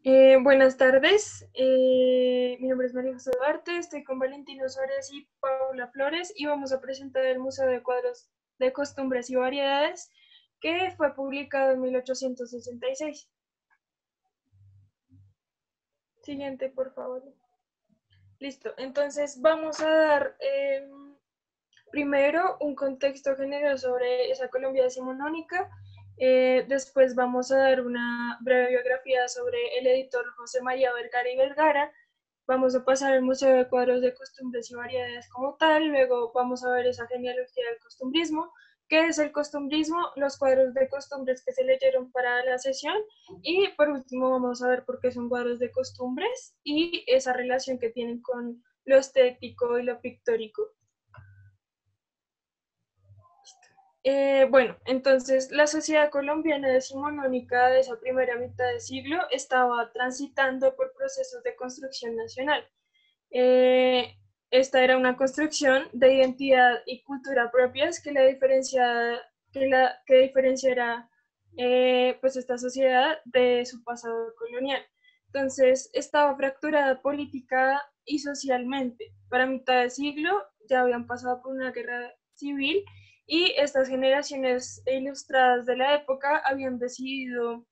Buenas tardes, mi nombre es María José Duarte, estoy con Valentino Suárez y Paula Flores y vamos a presentar el Museo de Cuadros de Costumbres y Variedades que fue publicado en 1866. Siguiente, por favor. Listo, entonces vamos a dar primero un contexto general sobre esa Colombia decimonónica. Después vamos a dar una breve biografía sobre el editor José María Vergara y Vergara. Vamos a pasar al Museo de Cuadros de Costumbres y Variedades como tal. Luego vamos a ver esa genealogía del costumbrismo. ¿Qué es el costumbrismo? Los cuadros de costumbres que se leyeron para la sesión. Y por último vamos a ver por qué son cuadros de costumbres y esa relación que tienen con lo estético y lo pictórico. Bueno, entonces la sociedad colombiana decimonónica de esa primera mitad de siglo estaba transitando por procesos de construcción nacional. Eh, Esta era una construcción de identidad y cultura propias que diferenciara pues esta sociedad de su pasado colonial. Entonces estaba fracturada política y socialmente. Para mitad de siglo ya habían pasado por una guerra civil y estas generaciones ilustradas de la época habían decidido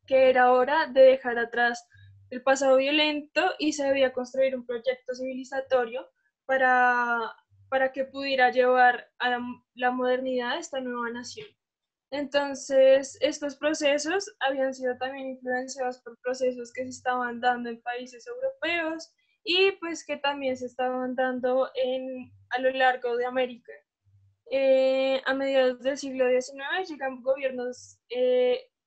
que era hora de dejar atrás el pasado violento y se debía construir un proyecto civilizatorio para, para que pudiera llevar a la modernidad a esta nueva nación. Entonces, estos procesos habían sido también influenciados por procesos que se estaban dando en países europeos y pues que también se estaban dando a lo largo de América. A mediados del siglo XIX llegan gobiernos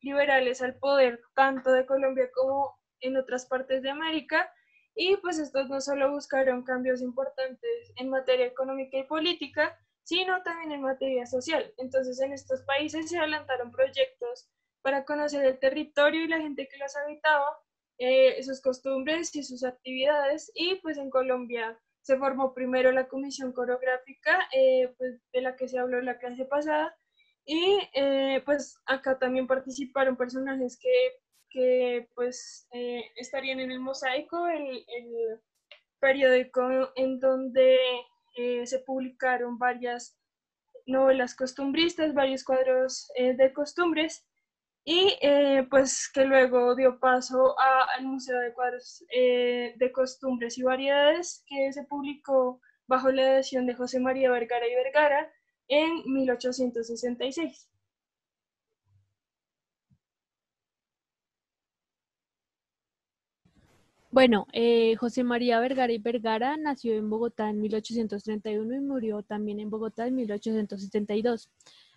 liberales al poder, tanto de Colombia como en otras partes de América, y pues estos no solo buscaron cambios importantes en materia económica y política, sino también en materia social. Entonces en estos países se adelantaron proyectos para conocer el territorio y la gente que los habitaba, sus costumbres y sus actividades, y pues en Colombia se formó primero la comisión coreográfica, pues, de la que se habló en la clase pasada, y pues acá también participaron personajes que pues estarían en el Mosaico, el periódico en donde se publicaron varias novelas costumbristas, varios cuadros de costumbres, y pues que luego dio paso al Museo de Cuadros de Costumbres y Variedades, que se publicó bajo la edición de José María Vergara y Vergara en 1866. Bueno, José María Vergara y Vergara nació en Bogotá en 1831 y murió también en Bogotá en 1872.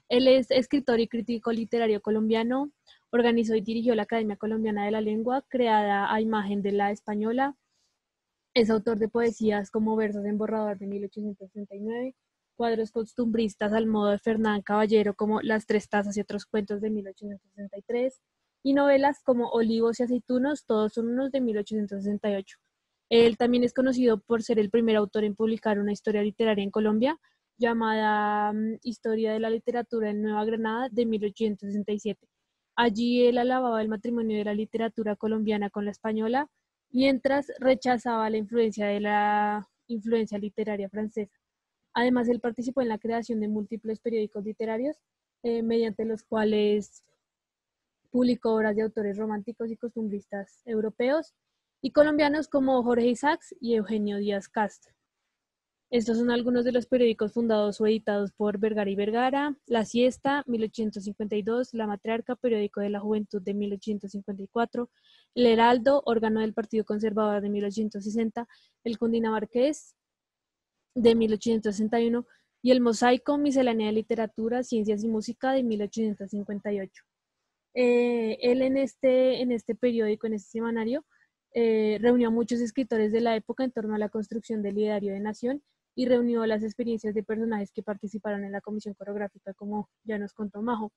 Él es escritor y crítico literario colombiano, organizó y dirigió la Academia Colombiana de la Lengua, creada a imagen de la española. Es autor de poesías como Versos en Borrador de 1839, cuadros costumbristas al modo de Fernán Caballero como Las Tres Tazas y otros cuentos de 1863, y novelas como Olivos y Aceitunos, todos son unos de 1868. Él también es conocido por ser el primer autor en publicar una historia literaria en Colombia llamada Historia de la Literatura en Nueva Granada de 1867. Allí él alababa el matrimonio de la literatura colombiana con la española, mientras rechazaba la influencia de la influencia literaria francesa. Además, él participó en la creación de múltiples periódicos literarios, mediante los cuales publicó obras de autores románticos y costumbristas europeos y colombianos como Jorge Isaacs y Eugenio Díaz Castro. Estos son algunos de los periódicos fundados o editados por Vergara y Vergara: La Siesta, 1852, La Matriarca, periódico de la Juventud, de 1854, El Heraldo, órgano del Partido Conservador, de 1860, El Cundinamarqués, de 1861, y El Mosaico, miscelánea de literatura, ciencias y música, de 1858. Él en este periódico, en este semanario, reunió a muchos escritores de la época en torno a la construcción del ideario de nación y reunió las experiencias de personajes que participaron en la comisión coreográfica, como ya nos contó Majo.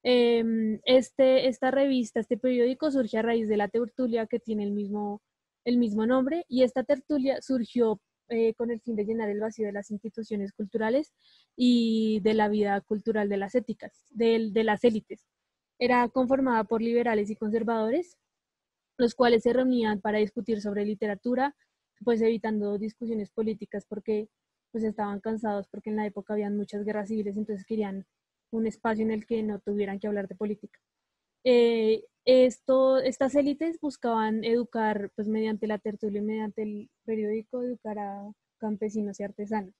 Esta revista, este periódico surge a raíz de la tertulia que tiene el mismo nombre, y esta tertulia surgió con el fin de llenar el vacío de las instituciones culturales y de la vida cultural de las éticas, de las élites. Era conformada por liberales y conservadores, los cuales se reunían para discutir sobre literatura, pues evitando discusiones políticas porque pues estaban cansados porque en la época habían muchas guerras civiles, entonces querían un espacio en el que no tuvieran que hablar de política. Estas élites buscaban educar, pues mediante la tertulia y mediante el periódico, educar a campesinos y artesanos.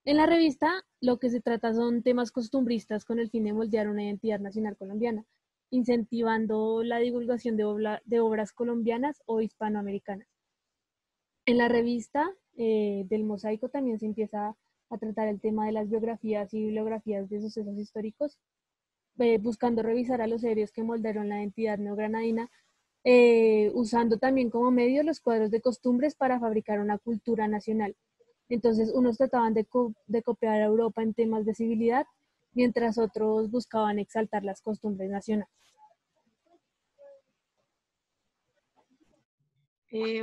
En la revista, lo que se trata son temas costumbristas con el fin de moldear una identidad nacional colombiana, incentivando la divulgación de obras colombianas o hispanoamericanas. En la revista del Mosaico también se empieza a tratar el tema de las biografías y bibliografías de sucesos históricos, buscando revisar a los serios que moldearon la identidad neogranadina, usando también como medio los cuadros de costumbres para fabricar una cultura nacional. Entonces, unos trataban de copiar a Europa en temas de civilidad, mientras otros buscaban exaltar las costumbres nacionales.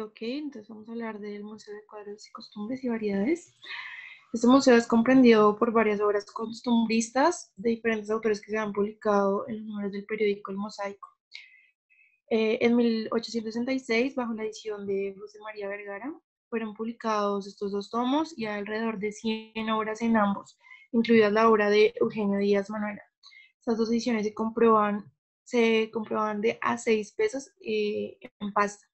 Ok, entonces vamos a hablar del Museo de Cuadros y Costumbres y Variedades. Este museo es comprendido por varias obras costumbristas de diferentes autores que se han publicado en los números del periódico El Mosaico. En 1866, bajo la edición de José María Vergara, fueron publicados estos dos tomos y alrededor de 100 obras en ambos, incluida la obra de Eugenio Díaz Manuela. Estas dos ediciones se comprobaban de a 6 pesos en pasta.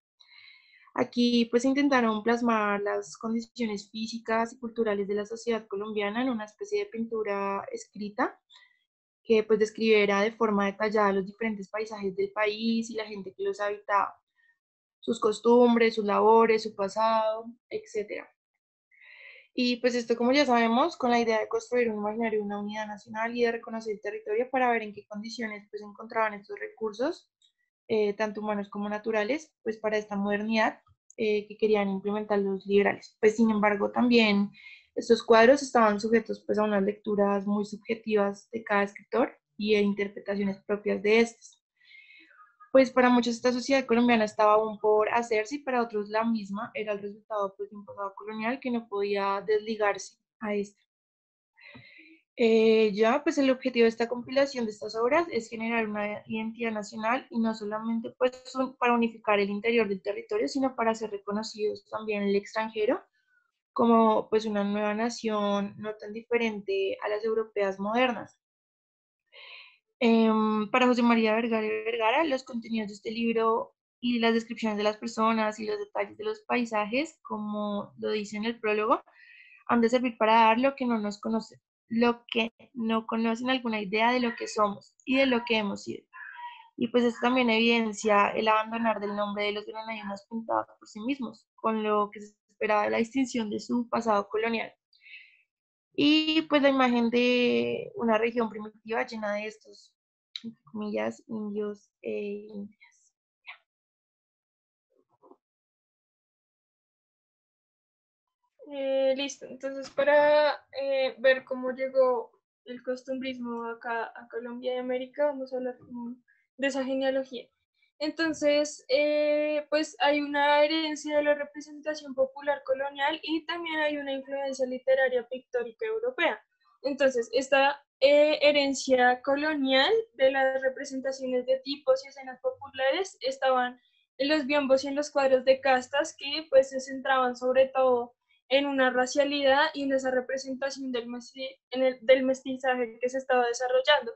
Aquí pues intentaron plasmar las condiciones físicas y culturales de la sociedad colombiana en una especie de pintura escrita que pues describiera de forma detallada los diferentes paisajes del país y la gente que los habitaba, sus costumbres, sus labores, su pasado, etc. Y pues esto, como ya sabemos, con la idea de construir un imaginario, una unidad nacional y de reconocer el territorio para ver en qué condiciones pues se encontraban estos recursos, tanto humanos como naturales, pues para esta modernidad que querían implementar los liberales. Pues sin embargo, también estos cuadros estaban sujetos pues a unas lecturas muy subjetivas de cada escritor y a interpretaciones propias de estos. Pues para muchos esta sociedad colombiana estaba aún por hacerse y para otros la misma era el resultado pues, de un pasado colonial que no podía desligarse a este. Ya, pues el objetivo de esta compilación de estas obras es generar una identidad nacional y no solamente pues para unificar el interior del territorio, sino para ser reconocidos también en el extranjero como pues una nueva nación no tan diferente a las europeas modernas. Para José María Vergara y Vergara, los contenidos de este libro y las descripciones de las personas y los detalles de los paisajes, como lo dice en el prólogo, han de servir para dar lo que no conocen alguna idea de lo que somos y de lo que hemos sido. Y pues esto también evidencia el abandonar del nombre de los granadinos pintados por sí mismos, con lo que se esperaba de la distinción de su pasado colonial. Y pues la imagen de una región primitiva llena de estos, entre comillas, indios e indias. Listo, entonces para ver cómo llegó el costumbrismo acá a Colombia y América, vamos a hablar como de esa genealogía. Entonces, pues hay una herencia de la representación popular colonial y también hay una influencia literaria pictórica europea. Entonces, esta herencia colonial de las representaciones de tipos y escenas populares estaban en los biombos y en los cuadros de castas que pues se centraban sobre todo en una racialidad y en esa representación del mestizaje que se estaba desarrollando.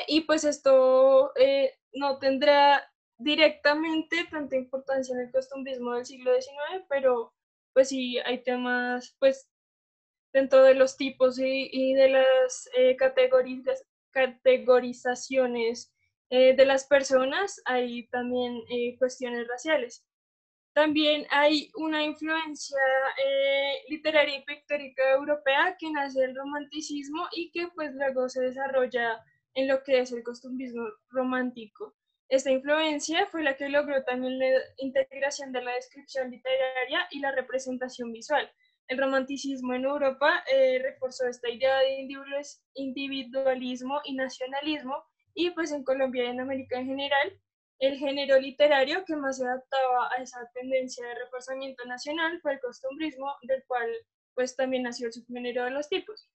Y pues esto no tendrá directamente tanta importancia en el costumbrismo del siglo XIX, pero pues sí hay temas pues dentro de los tipos y de las categorizaciones de las personas, hay también cuestiones raciales. También hay una influencia literaria y pictórica europea que nace del romanticismo y que pues luego se desarrolla en lo que es el costumbrismo romántico. Esta influencia fue la que logró también la integración de la descripción literaria y la representación visual. El romanticismo en Europa reforzó esta idea de individualismo y nacionalismo y pues en Colombia y en América en general el género literario que más se adaptaba a esa tendencia de reforzamiento nacional fue el costumbrismo, del cual pues también nació el subgénero de los tipos.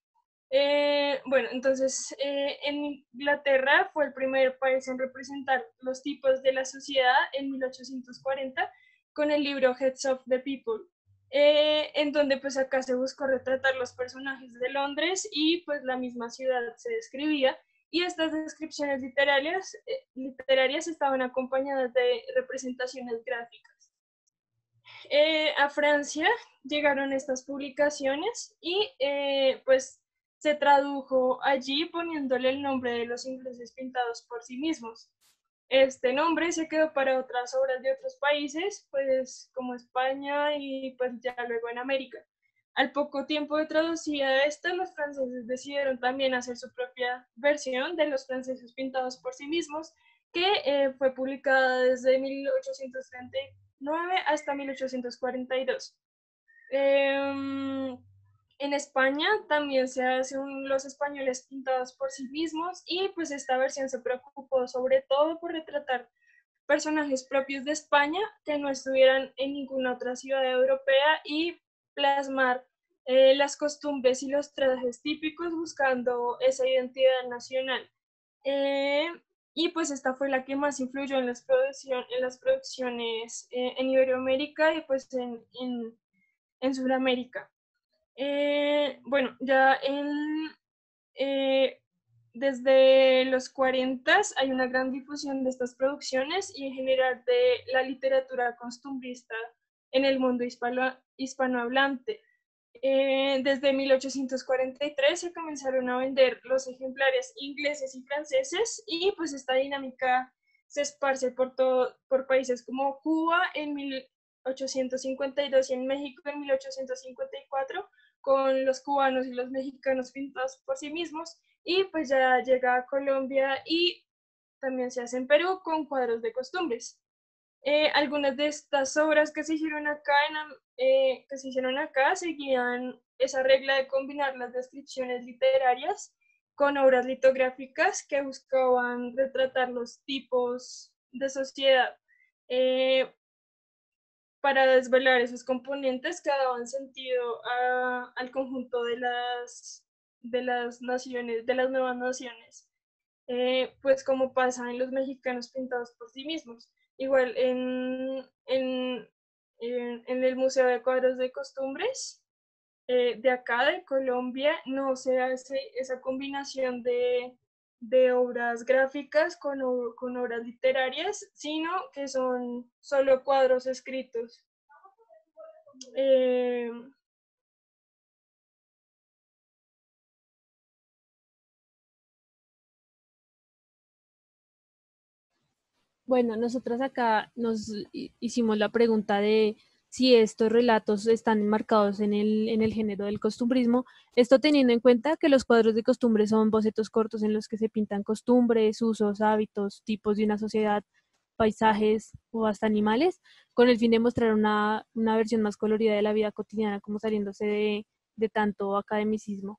Bueno, entonces en Inglaterra fue el primer país en representar los tipos de la sociedad en 1840 con el libro Heads of the People, en donde pues acá se buscó retratar los personajes de Londres y pues la misma ciudad se describía y estas descripciones literarias estaban acompañadas de representaciones gráficas. A Francia llegaron estas publicaciones y pues se tradujo allí poniéndole el nombre de los ingleses pintados por sí mismos. Este nombre se quedó para otras obras de otros países, pues como España y pues ya luego en América. Al poco tiempo de traducida esta, los franceses decidieron también hacer su propia versión de los franceses pintados por sí mismos, que fue publicada desde 1839 hasta 1842. En España también se hacen los españoles pintados por sí mismos y pues esta versión se preocupó sobre todo por retratar personajes propios de España que no estuvieran en ninguna otra ciudad europea y plasmar las costumbres y los trajes típicos buscando esa identidad nacional. Eh, y pues esta fue la que más influyó en las producciones en Iberoamérica y pues en Sudamérica. Bueno, ya eh, desde los 40 hay una gran difusión de estas producciones y en general de la literatura costumbrista en el mundo hispanohablante. Desde 1843 se comenzaron a vender los ejemplares ingleses y franceses y pues esta dinámica se esparce por países como Cuba en 1852 y en México en 1854 con los cubanos y los mexicanos pintados por sí mismos y pues ya llega a Colombia y también se hace en Perú con cuadros de costumbres. Algunas de estas obras que se hicieron acá seguían esa regla de combinar las descripciones literarias con obras litográficas que buscaban retratar los tipos de sociedad para desvelar esos componentes que daban sentido al conjunto de las naciones, de las nuevas naciones, pues como pasa en los mexicanos pintados por sí mismos. Igual en el Museo de Cuadros de Costumbres de acá, de Colombia, no se hace esa combinación de obras gráficas con obras literarias, sino que son solo cuadros escritos. Eh, Bueno, nosotras acá hicimos la pregunta de si estos relatos están enmarcados en el género del costumbrismo, esto teniendo en cuenta que los cuadros de costumbre son bocetos cortos en los que se pintan costumbres, usos, hábitos, tipos de una sociedad, paisajes o hasta animales, con el fin de mostrar una versión más colorida de la vida cotidiana, como saliéndose de tanto academicismo,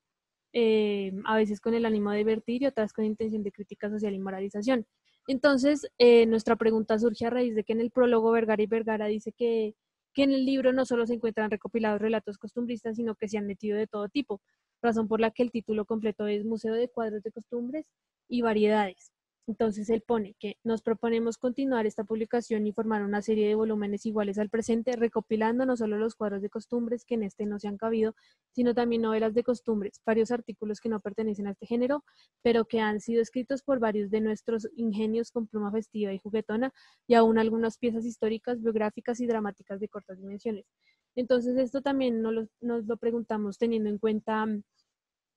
a veces con el ánimo de divertir y otras con intención de crítica social y moralización. Entonces, nuestra pregunta surge a raíz de que en el prólogo Vergara y Vergara dice que en el libro no solo se encuentran recopilados relatos costumbristas, sino que se han metido de todo tipo, razón por la que el título completo es Museo de Cuadros de Costumbres y Variedades. Entonces él pone que nos proponemos continuar esta publicación y formar una serie de volúmenes iguales al presente, recopilando no solo los cuadros de costumbres que en este no se han cabido, sino también novelas de costumbres, varios artículos que no pertenecen a este género, pero que han sido escritos por varios de nuestros ingenios con pluma festiva y juguetona, y aún algunas piezas históricas, biográficas y dramáticas de cortas dimensiones. Entonces, esto también nos lo preguntamos teniendo en cuenta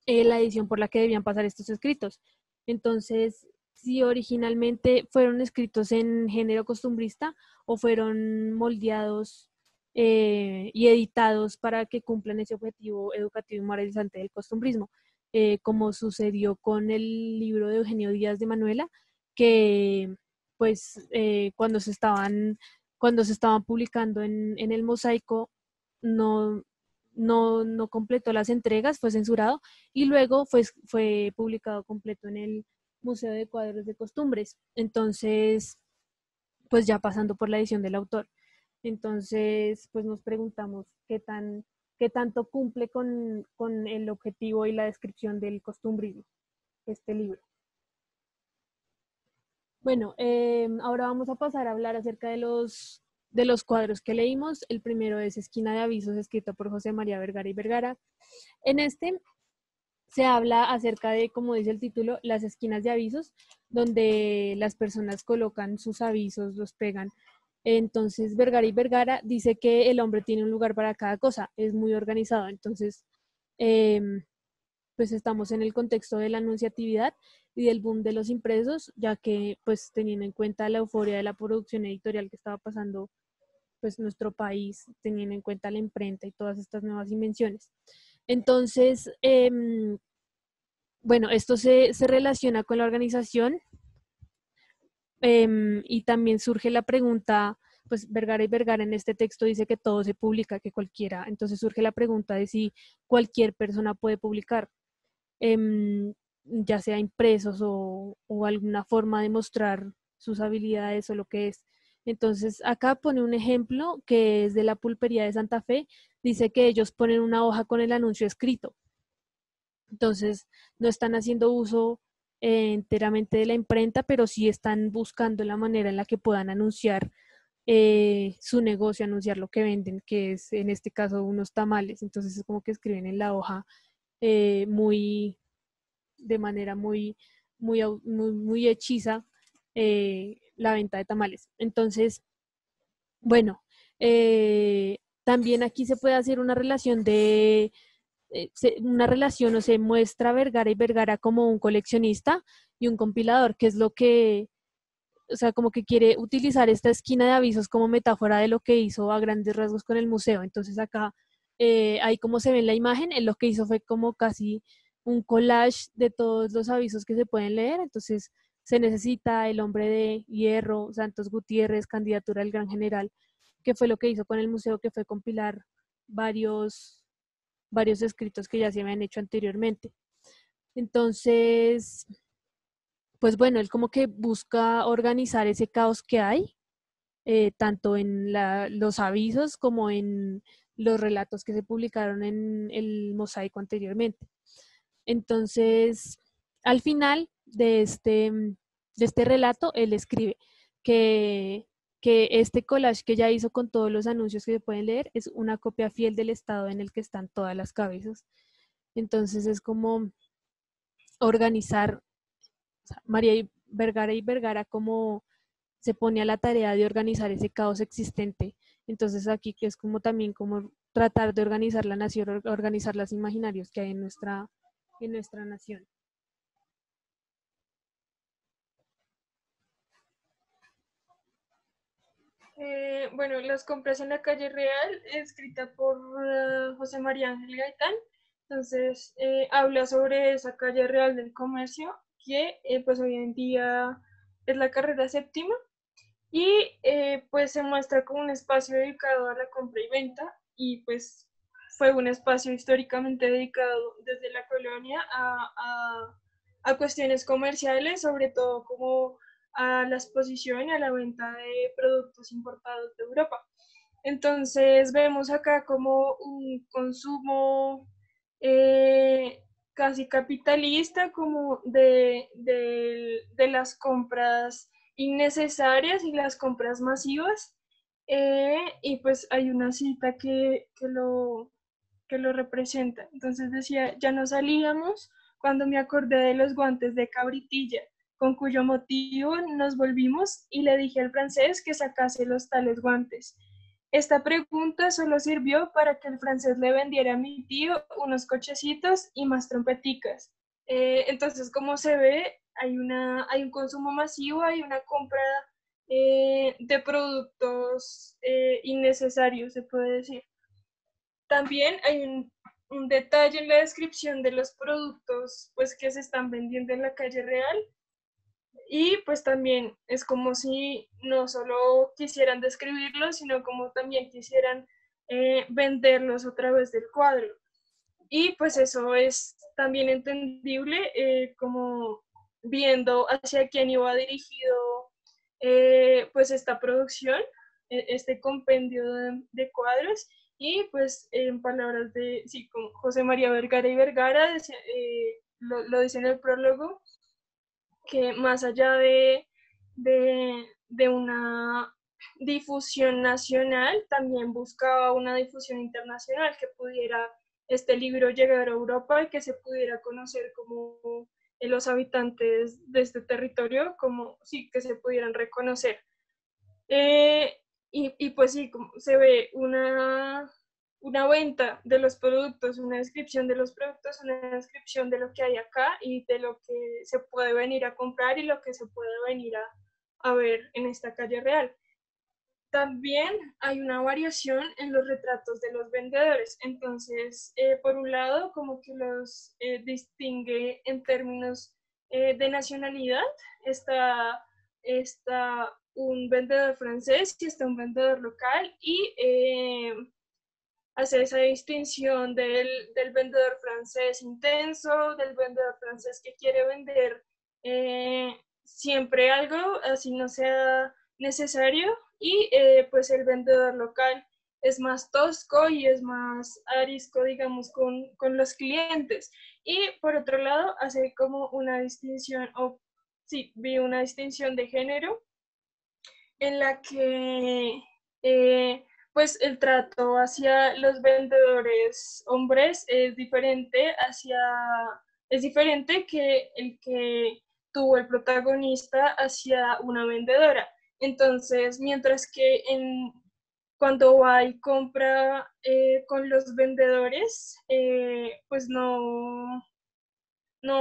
la edición por la que debían pasar estos escritos. Entonces, si originalmente fueron escritos en género costumbrista o fueron moldeados y editados para que cumplan ese objetivo educativo y moralizante del costumbrismo, como sucedió con el libro de Eugenio Díaz de Manuela, que pues cuando se estaban publicando en el Mosaico, no, no completó las entregas, fue censurado y luego fue publicado completo en el Museo de Cuadros de Costumbres. Entonces, pues ya pasando por la edición del autor. Entonces, pues nos preguntamos qué tanto cumple con el objetivo y la descripción del costumbrismo, este libro. Bueno, ahora vamos a pasar a hablar acerca de los cuadros que leímos. El primero es Esquina de Avisos, escrito por José María Vergara y Vergara. En este se habla acerca de, como dice el título, las esquinas de avisos, donde las personas colocan sus avisos, los pegan. Entonces, Vergara y Vergara dice que el hombre tiene un lugar para cada cosa, es muy organizado. Entonces, pues estamos en el contexto de la anunciatividad y del boom de los impresos, ya que pues teniendo en cuenta la euforia de la producción editorial que estaba pasando pues nuestro país, teniendo en cuenta la imprenta y todas estas nuevas dimensiones. Entonces, bueno, esto se relaciona con la organización y también surge la pregunta, pues Vergara y Vergara en este texto dice que todo se publica, que cualquiera, entonces surge la pregunta de si cualquier persona puede publicar. Ya sea impresos o alguna forma de mostrar sus habilidades o lo que es. Entonces, acá pone un ejemplo que es de la pulpería de Santa Fe. Dice que ellos ponen una hoja con el anuncio escrito. Entonces, no están haciendo uso enteramente de la imprenta, pero sí están buscando la manera en la que puedan anunciar su negocio, anunciar lo que venden, que es en este caso unos tamales. Entonces, es como que escriben en la hoja muy de manera muy hechiza la venta de tamales. Entonces, bueno, también aquí se puede hacer una relación una relación o se muestra Vergara y Vergara como un coleccionista y un compilador, que es lo que, o sea, como que quiere utilizar esta esquina de avisos como metáfora de lo que hizo a grandes rasgos con el museo. Entonces acá, ahí como se ve en la imagen, él lo que hizo fue como casi un collage de todos los avisos que se pueden leer. Entonces se necesita el hombre de hierro, Santos Gutiérrez, candidatura al gran general, que fue lo que hizo con el museo, que fue compilar varios escritos que ya se habían hecho anteriormente. Entonces, pues bueno, él como que busca organizar ese caos que hay, tanto en los avisos como en los relatos que se publicaron en el mosaico anteriormente. Entonces, al final de este relato, él escribe que, que este collage que ya hizo con todos los anuncios que se pueden leer es una copia fiel del estado en el que están todas las cabezas. Entonces es como organizar, o sea, Vergara y Vergara como se pone a la tarea de organizar ese caos existente. Entonces aquí que es como también como tratar de organizar la nación, organizar los imaginarios que hay en nuestra nación. Bueno, Las compras en la calle Real, escrita por José María Ángel Gaitán. Entonces, habla sobre esa calle real del comercio que pues hoy en día es la carrera séptima y pues se muestra como un espacio dedicado a la compra y venta y pues fue un espacio históricamente dedicado desde la colonia a cuestiones comerciales, sobre todo como a la exposición y a la venta de productos importados de Europa. Entonces vemos acá como un consumo casi capitalista, como de las compras innecesarias y las compras masivas. Y pues hay una cita que lo representa. Entonces decía, ya no salíamos cuando me acordé de los guantes de cabritilla, con cuyo motivo nos volvimos y le dije al francés que sacase los tales guantes. Esta pregunta solo sirvió para que el francés le vendiera a mi tío unos cochecitos y más trompeticas. Entonces, como se ve, hay un consumo masivo, hay una compra de productos innecesarios, se puede decir. También hay un detalle en la descripción de los productos pues, que se están vendiendo en la calle real y pues también es como si no solo quisieran describirlos, sino como también quisieran venderlos a través del cuadro. Y pues eso es también entendible como viendo hacia quién iba dirigido pues esta producción, este compendio de cuadros Y pues en palabras de, sí, como José María Vergara y Vergara, lo dice en el prólogo, que más allá de una difusión nacional, también buscaba una difusión internacional, que pudiera este libro llegar a Europa y que se pudiera conocer como los habitantes de este territorio, como sí, que se pudieran reconocer. Eh, y pues sí, como se ve una venta de los productos, una descripción de los productos, una descripción de lo que hay acá y de lo que se puede venir a comprar y lo que se puede venir a ver en esta calle real. También hay una variación en los retratos de los vendedores. Entonces, por un lado, como que los distingue en términos de nacionalidad. Está, está un vendedor francés y está un vendedor local y hace esa distinción del vendedor francés intenso, del vendedor francés que quiere vender siempre algo, así no sea necesario, y pues el vendedor local es más tosco y es más arisco, digamos, con los clientes. Y por otro lado, hace como una distinción, o sí, vi una distinción de género en la que pues el trato hacia los vendedores hombres es diferente que el que tuvo el protagonista hacia una vendedora. Entonces, mientras que cuando va y compra con los vendedores, pues no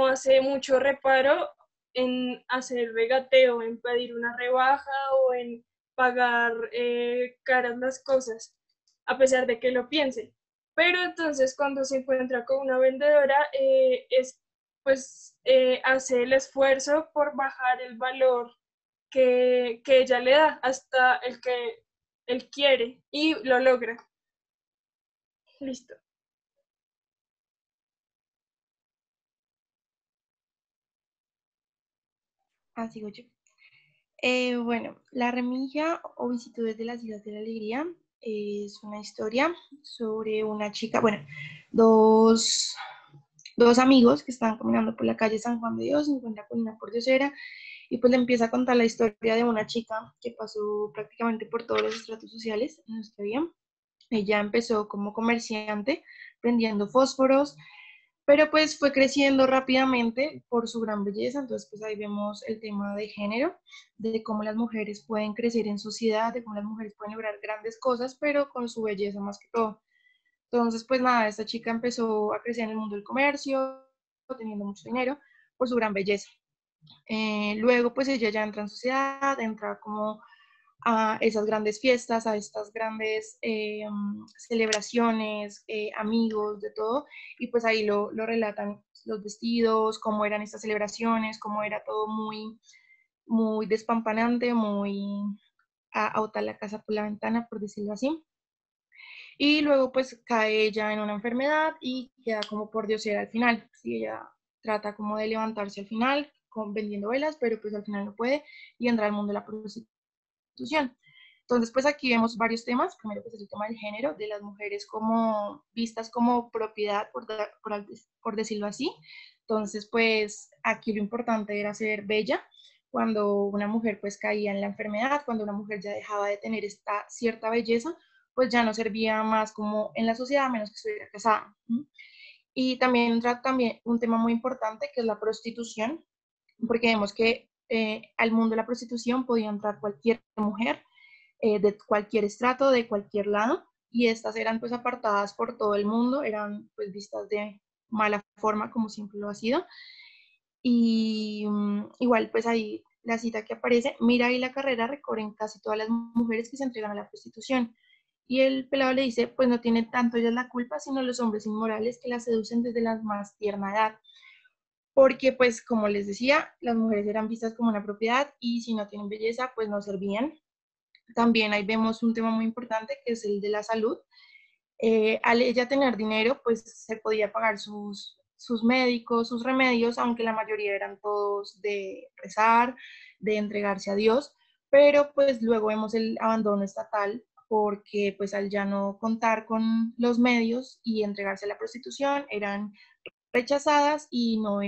hace mucho reparo en hacer regateo, en pedir una rebaja o en pagar caras las cosas, a pesar de que lo piense. Pero entonces cuando se encuentra con una vendedora, hace el esfuerzo por bajar el valor que ella le da hasta el que él quiere y lo logra. Listo. Sigo yo. Bueno, La Remilla o Vicisitudes de las Islas de la Alegría es una historia sobre una chica, bueno, dos, dos amigos que están caminando por la calle San Juan de Dios, se encuentran con una pordiosera y pues le empieza a contar la historia de una chica que pasó prácticamente por todos los estratos sociales en los que había. Ella empezó como comerciante vendiendo fósforos, pero pues fue creciendo rápidamente por su gran belleza. Entonces pues ahí vemos el tema de género, de cómo las mujeres pueden crecer en sociedad, de cómo las mujeres pueden lograr grandes cosas, pero con su belleza más que todo. Entonces pues nada, esta chica empezó a crecer en el mundo del comercio, teniendo mucho dinero por su gran belleza. Luego pues ella ya entra en sociedad, entra como a esas grandes fiestas, a estas grandes celebraciones, amigos, de todo, y pues ahí lo relatan los vestidos, cómo eran estas celebraciones, cómo era todo muy, muy despampanante, muy a botar la casa por la ventana, por decirlo así. Y luego pues cae ella en una enfermedad y queda como por diosera al final. Sí, ella trata como de levantarse al final, vendiendo velas, pero pues al final no puede y entra al mundo de la prostitución. Entonces, pues aquí vemos varios temas. Primero, pues el tema del género, de las mujeres como vistas como propiedad, por decirlo así. Entonces, pues aquí lo importante era ser bella. Cuando una mujer pues caía en la enfermedad, cuando una mujer ya dejaba de tener esta cierta belleza, pues ya no servía más como en la sociedad, a menos que estuviera casada. Y también entra también un tema muy importante que es la prostitución, porque vemos que al mundo de la prostitución podía entrar cualquier mujer, de cualquier estrato, de cualquier lado, y estas eran pues apartadas por todo el mundo, eran pues vistas de mala forma como siempre lo ha sido. Y igual pues ahí la cita que aparece, Mira y la carrera recorren casi todas las mujeres que se entregan a la prostitución. Y el pelado le dice, pues no tiene tanto ellas la culpa, sino los hombres inmorales que la seducen desde la más tierna edad. Porque pues como les decía, las mujeres eran vistas como una propiedad y si no tienen belleza, pues no servían. También ahí vemos un tema muy importante que es el de la salud. Al ella tener dinero, pues se podía pagar sus médicos, sus remedios, aunque la mayoría eran todos de rezar, de entregarse a Dios, pero pues luego vemos el abandono estatal porque pues al ya no contar con los medios y entregarse a la prostitución, eran rechazadas y no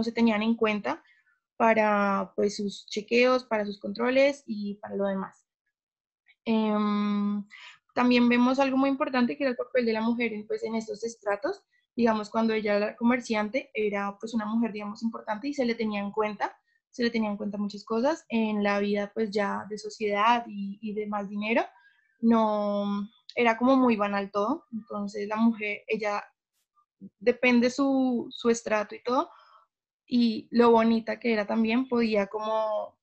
se tenían en cuenta para pues sus chequeos, para sus controles y para lo demás. También vemos algo muy importante que era el papel de la mujer pues, en estos estratos. Digamos, cuando ella era comerciante, era pues una mujer, digamos, importante y se le tenían en cuenta muchas cosas en la vida pues ya de sociedad y de más dinero. No, era como muy banal todo. Entonces la mujer, ella depende su estrato y todo, y lo bonita que era también, podía como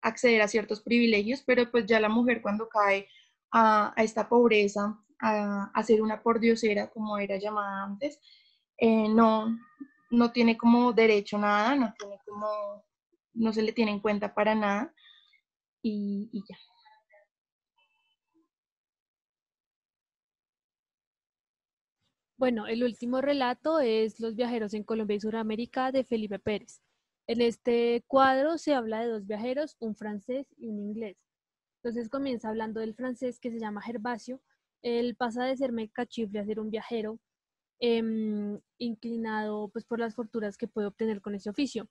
acceder a ciertos privilegios, pero pues ya la mujer cuando cae a esta pobreza, a ser una pordiosera, como era llamada antes, no, no tiene como derecho a nada, no tiene como, no se le tiene en cuenta para nada, y ya. Bueno, el último relato es Los viajeros en Colombia y Sudamérica de Felipe Pérez. En este cuadro se habla de dos viajeros, un francés y un inglés. Entonces comienza hablando del francés que se llama Gervasio. Él pasa de ser mercachifle a ser un viajero inclinado pues por las fortunas que puede obtener con ese oficio.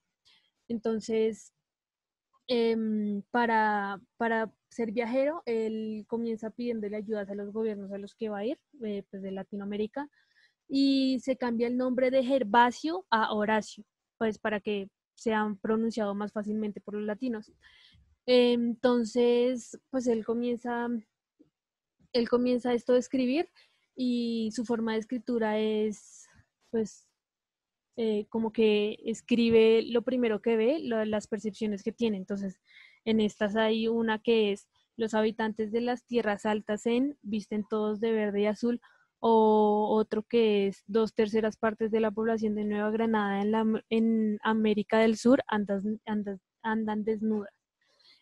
Entonces, para ser viajero, él comienza pidiéndole ayudas a los gobiernos a los que va a ir, pues de Latinoamérica, y se cambia el nombre de Gervasio a Horacio, pues para que sean pronunciado más fácilmente por los latinos. Entonces, pues él comienza esto de escribir y su forma de escritura es, pues, como que escribe lo primero que ve, las percepciones que tiene. Entonces, en estas hay una que es: los habitantes de las tierras altas visten todos de verde y azul, o otro que es: dos terceras partes de la población de Nueva Granada en América del Sur andan desnudas.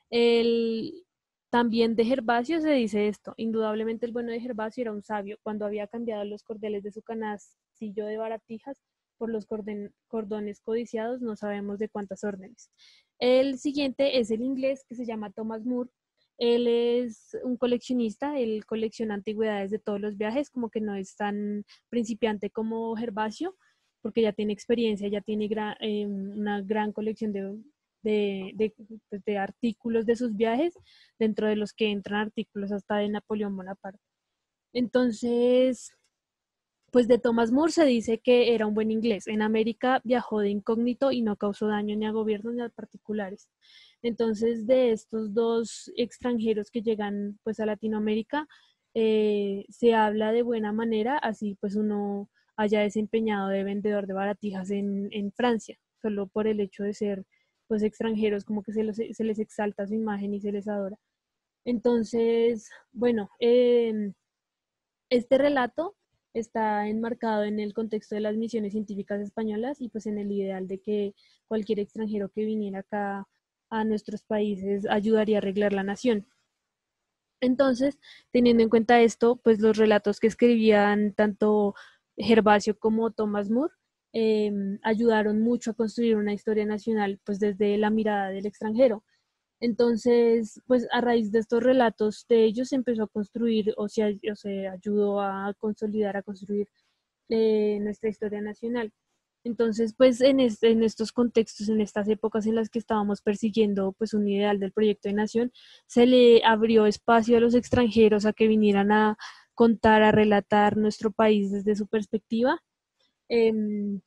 El, También de Gervasio se dice esto: indudablemente el bueno de Gervasio era un sabio, cuando había cambiado los cordeles de su canastillo de baratijas por los cordones codiciados, no sabemos de cuántas órdenes. El siguiente es el inglés, que se llama Thomas Moore. Él es un coleccionista, él colecciona antigüedades de todos los viajes, como que no es tan principiante como Gervasio, porque ya tiene experiencia, ya tiene una gran colección de, de, de artículos de sus viajes, dentro de los que entran artículos hasta de Napoleón Bonaparte. Entonces, pues de Thomas Moore se dice que era un buen inglés. En América viajó de incógnito y no causó daño ni a gobiernos ni a particulares. Entonces, de estos dos extranjeros que llegan pues a Latinoamérica, se habla de buena manera, así pues uno haya desempeñado de vendedor de baratijas en Francia, solo por el hecho de ser pues extranjeros, como que se les exalta su imagen y se les adora. Entonces, bueno, este relato está enmarcado en el contexto de las misiones científicas españolas y pues en el ideal de que cualquier extranjero que viniera acá a nuestros países ayudaría a arreglar la nación. Entonces, teniendo en cuenta esto, pues los relatos que escribían tanto Gervasio como Thomas Moore ayudaron mucho a construir una historia nacional pues desde la mirada del extranjero. Entonces, pues a raíz de estos relatos de ellos se empezó a construir o se ayudó a consolidar, a construir nuestra historia nacional. Entonces, pues en estos contextos, en estas épocas en las que estábamos persiguiendo pues un ideal del proyecto de nación, se le abrió espacio a los extranjeros a que vinieran a contar, a relatar nuestro país desde su perspectiva, em,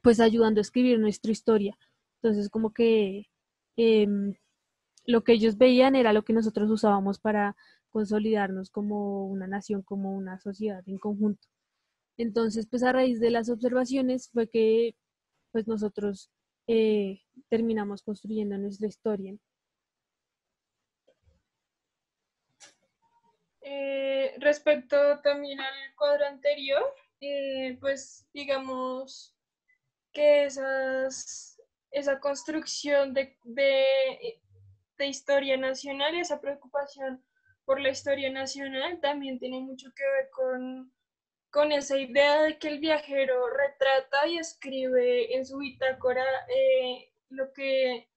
pues ayudando a escribir nuestra historia. Entonces, como que em, lo que ellos veían era lo que nosotros usábamos para consolidarnos como una nación, como una sociedad en conjunto. Entonces, pues a raíz de las observaciones fue que pues nosotros terminamos construyendo nuestra historia. Respecto también al cuadro anterior, pues digamos que esa construcción de historia nacional, esa preocupación por la historia nacional también tiene mucho que ver con esa idea de que el viajero retrata y escribe en su bitácora lo que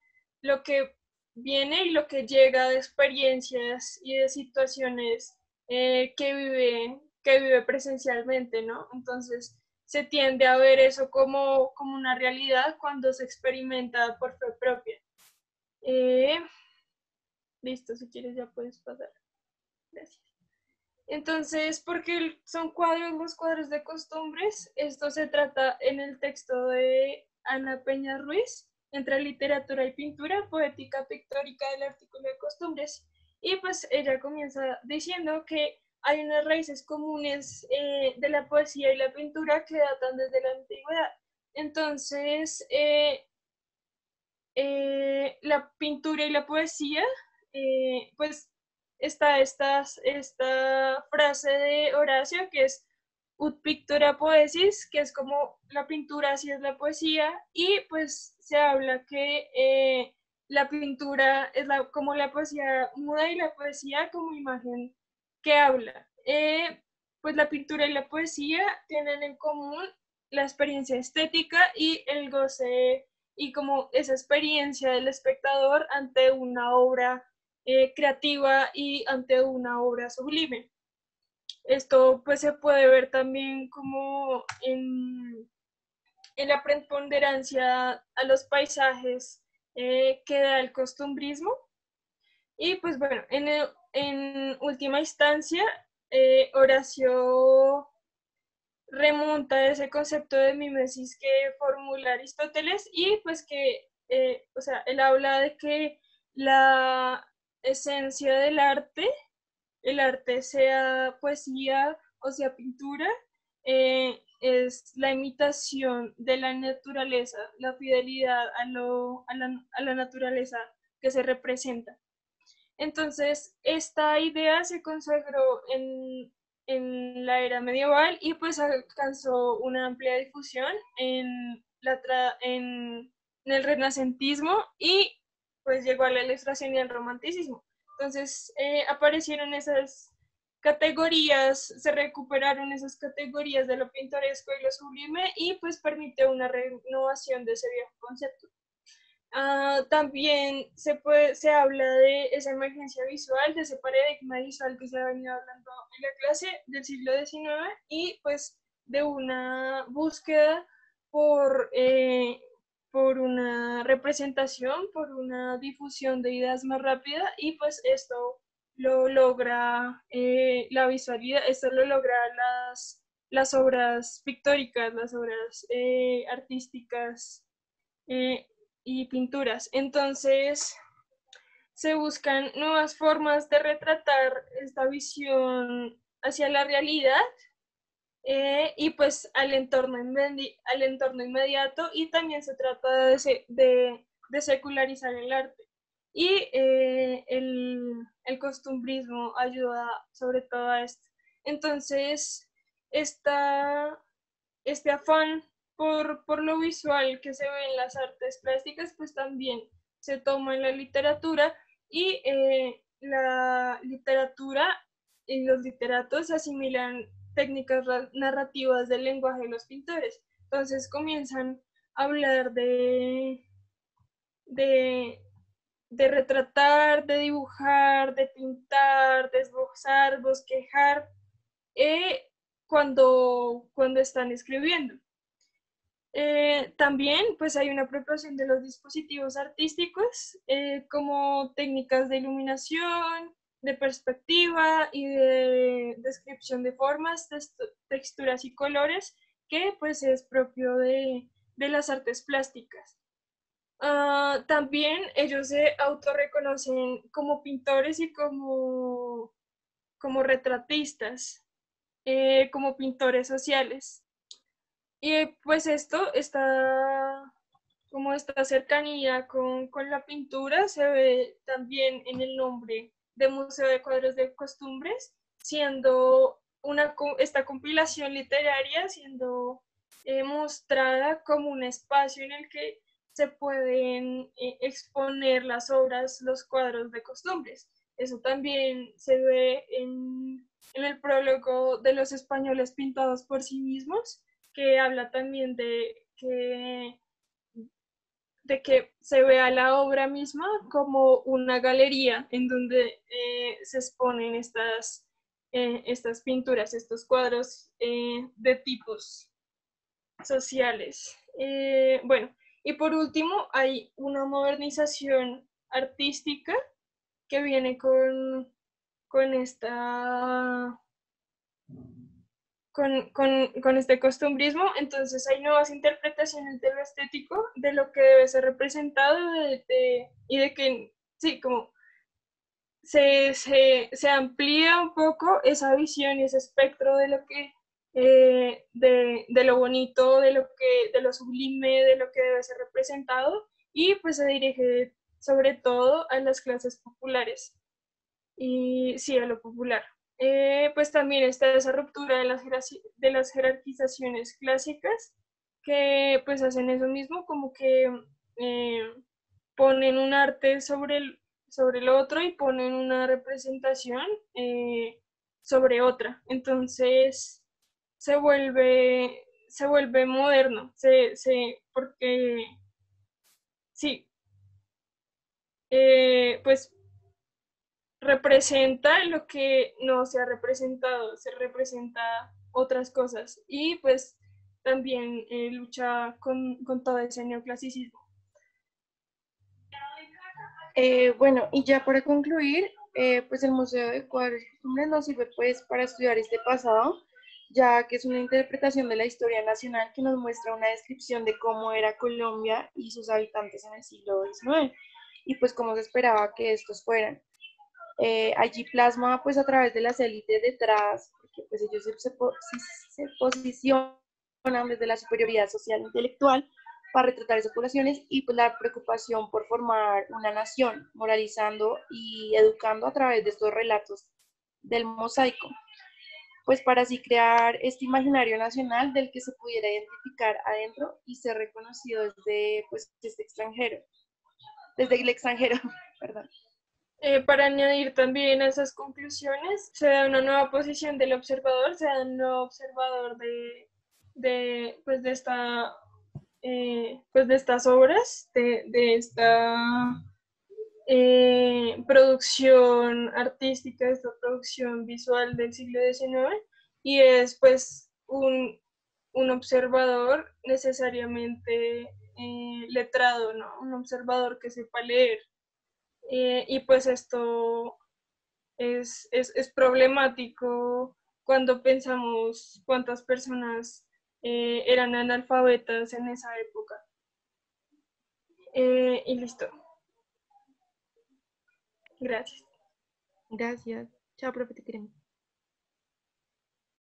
viene y lo que llega de experiencias y de situaciones que vive presencialmente, ¿no? Entonces se tiende a ver eso como una realidad cuando se experimenta por fe propia. Listo, si quieres ya puedes pasar. Gracias. Entonces, porque son los cuadros de costumbres, esto se trata en el texto de Ana Peña Ruiz, entre literatura y pintura, poética pictórica del artículo de costumbres. Y pues ella comienza diciendo que hay unas raíces comunes de la poesía y la pintura que datan desde la antigüedad. Entonces, la pintura y la poesía, pues está esta frase de Horacio que es ut pictura poesis, que es como la pintura así es la poesía, y pues se habla que la pintura es como la poesía muda y la poesía como imagen que habla. Pues la pintura y la poesía tienen en común la experiencia estética y el goce y como esa experiencia del espectador ante una obra creativa y ante una obra sublime. Esto pues se puede ver también como en la preponderancia a los paisajes que da el costumbrismo. Y pues bueno, en última instancia, Horacio remonta a ese concepto de mimesis que formula Aristóteles y pues que, o sea, él habla de que la esencia del arte, el arte sea poesía o sea pintura, es la imitación de la naturaleza, la fidelidad a la naturaleza que se representa. Entonces, esta idea se consagró en la era medieval y pues alcanzó una amplia difusión en el renacentismo y pues llegó a la ilustración y al romanticismo. Entonces, aparecieron esas categorías, se recuperaron esas categorías de lo pintoresco y lo sublime y pues permitió una renovación de ese viejo concepto. También se habla de esa emergencia visual, de ese paradigma visual que se ha venido hablando en la clase del siglo XIX y pues de una búsqueda por una representación, por una difusión de ideas más rápida y pues esto lo logra la visualidad, esto lo logra las obras pictóricas, las obras artísticas. Eh, y pinturas. Entonces, se buscan nuevas formas de retratar esta visión hacia la realidad y pues al entorno inmediato y también se trata de secularizar el arte. Y el costumbrismo ayuda sobre todo a esto. Entonces, este afán por lo visual que se ve en las artes plásticas, pues también se toma en la literatura y la literatura y los literatos asimilan técnicas narrativas del lenguaje de los pintores. Entonces comienzan a hablar de, de retratar, de dibujar, de pintar, de esbozar, bosquejar, cuando están escribiendo. También pues hay una apropiación de los dispositivos artísticos como técnicas de iluminación, de perspectiva y de descripción de formas, texturas y colores que pues es propio de las artes plásticas. También ellos se autorreconocen como pintores y como retratistas, como pintores sociales. Y pues esto está, como esta cercanía con la pintura, se ve también en el nombre de Museo de Cuadros de Costumbres, siendo esta compilación literaria siendo mostrada como un espacio en el que se pueden exponer las obras, los cuadros de costumbres. Eso también se ve en el prólogo de los españoles pintados por sí mismos, que habla también de que de que se vea la obra misma como una galería en donde se exponen estas pinturas, estos cuadros de tipos sociales. Bueno, y por último hay una modernización artística que viene con esta con este costumbrismo. Entonces hay nuevas interpretaciones de lo estético, de lo que debe ser representado y de que, sí, como se amplía un poco esa visión y ese espectro de lo que, de lo bonito, de lo sublime, de lo que debe ser representado, y pues se dirige sobre todo a las clases populares y sí, a lo popular. Pues también está esa ruptura de las jerarquizaciones clásicas que pues hacen eso mismo, como que eh, ponen un arte sobre el otro y ponen una representación sobre otra. Entonces se vuelve moderno, porque sí, pues representa lo que no se ha representado, se representa otras cosas y pues también lucha con todo ese neoclasicismo. Bueno, y ya para concluir, pues el Museo de Cuadros y Costumbres nos sirve pues para estudiar este pasado, ya que es una interpretación de la historia nacional que nos muestra una descripción de cómo era Colombia y sus habitantes en el siglo XIX y pues cómo se esperaba que estos fueran. Allí plasma pues a través de las élites detrás, porque pues ellos se posicionan desde la superioridad social e intelectual para retratar esas poblaciones y pues la preocupación por formar una nación, moralizando y educando a través de estos relatos del mosaico, pues para así crear este imaginario nacional del que se pudiera identificar adentro y ser reconocido desde pues desde el extranjero, perdón. Para añadir también a esas conclusiones, se da una nueva posición del observador, se da un nuevo observador pues pues de estas obras, de esta producción artística, esta producción visual del siglo XIX, y es pues un observador necesariamente letrado, ¿no? Un observador que sepa leer. Y pues esto es problemático cuando pensamos cuántas personas eran analfabetas en esa época. Y listo. Gracias. Gracias. Chao, profe, te queremos.